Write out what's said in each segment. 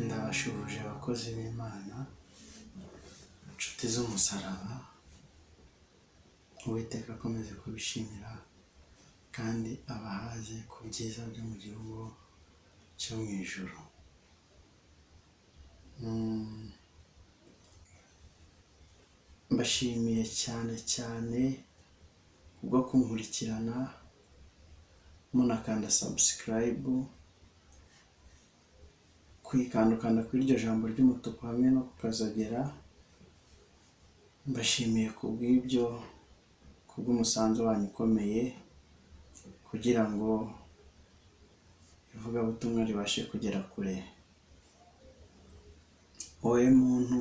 Ndabashuhuje abakozi b'Imana, inshuti z'umusaraba. Uwiteka akomeze kubishimira kandi abahaze ku byiza byo mu gihugu cyo mu ijuru. Mbashimiye cyane kubwo kunkurikirana munakanda subscribe, kwikandukanda kuri iryo jambo ry'umutuku hamwe no kukazogera. Mbashimiye kubw'ibyo, kubw'umusanzu wanyu ukomeye kugira ngo ivugabutumwa ribashe kugera kure. Wowe muntu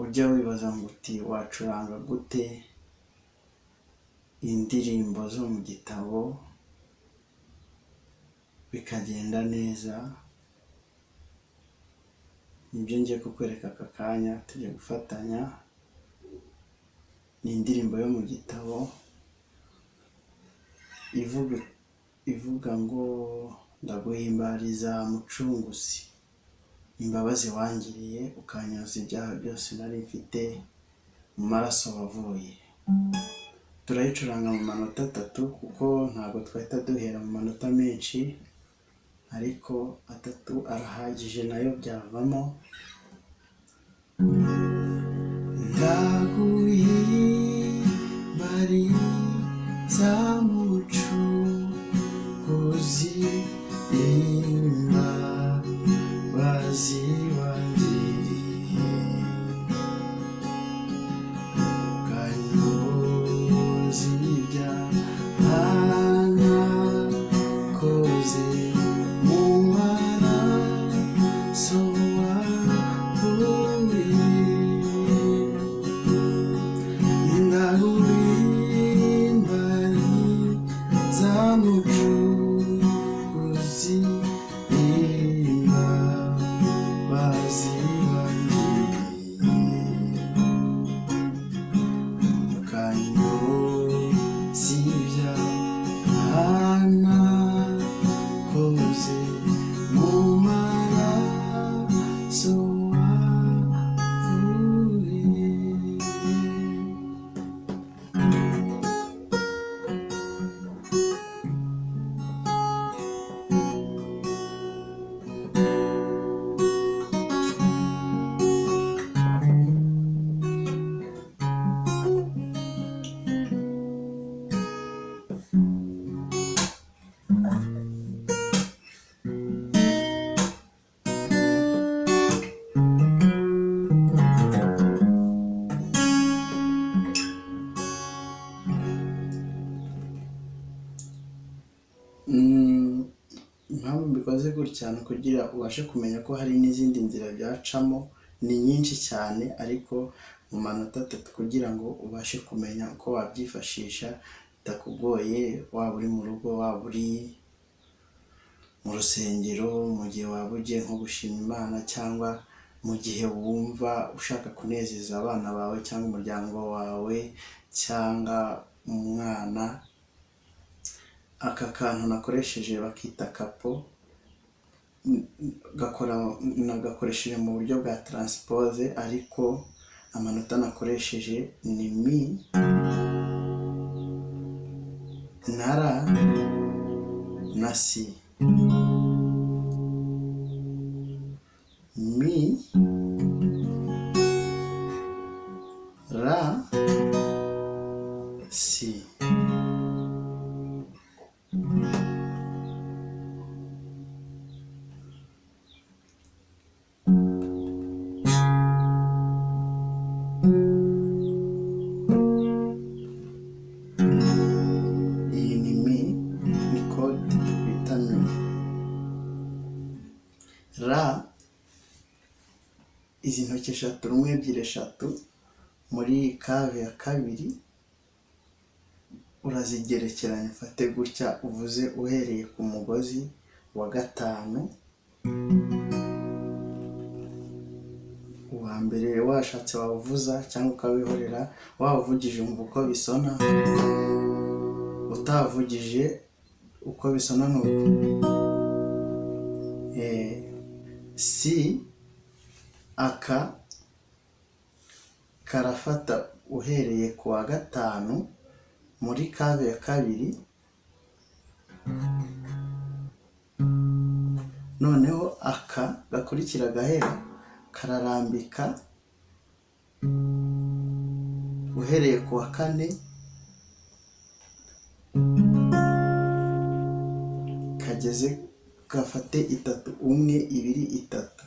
ujya wibaza ngo uti wacuranga gute indirimbo zo mu gitabo bikagenda neza, nibyo ngiye kukwereka aka kanya. Tujya gufatanya. Ni indirimbo yo mu gitabo ivuga ngo ndaguhimbariza mucunguzi, imbabazi wangiriye ukanyoza ibyaha byose nari mfite mu maraso wavuye. Turayicuranga mu manota 3 kuko ntabwo twahita duhera mu manota menshi, ariko 3 arahagije nayo byavamo. Ndaguhimbariza mucunguzi, imbabazi wangiriye ukanyoza ibyaha nakoze mu maraso wavuye. Ndaguhimbariza mucunguzi, imbabazi wangiriye ukanyoza ibyaha nakoze mu maraso wavuye. Impamvu mbikoze gutya ni kugira ubashe kumenya ko hari n'izindi nzira byacamo. Ni nyinshi cyane, ariko mu manota 3 kugira ngo ubashe kumenya uko wabyifashisha bitakugoye, waba uri mu rugo, waba uri mu rusengero, mu gihe waba ugiye nko gushima Imana, cyangwa mu gihe wumva ushaka kunezeza abana bawe cyangwa umuryango wawe cyangwa umwana. Aka kantu nakoresheje bakita kapo, nagakoresheje mu buryo bwa transpose, ariko amanota nakoresheje ni mi na ra na si. Mi, ra, si. Iyi ni mi, ni kode bita mi. Ra, izi ntoki 3, 1, 2, 3 muri kave ya 2 urazigerekeranya. Ufate gutya uvuze uhereye ku mugozi wa 5. Uwa mbere washatse wawuvuza cyangwa ukawihorera, wawuvugije umva uko bisona, utavugije uko bisona nuko. si aka karafata uhereye ku wa gatanu muri kave ya kabiri, noneho aka gakurikira gahera kararambika uhereye ku wa kane kageze gafate itatu, umwe ibiri itatu.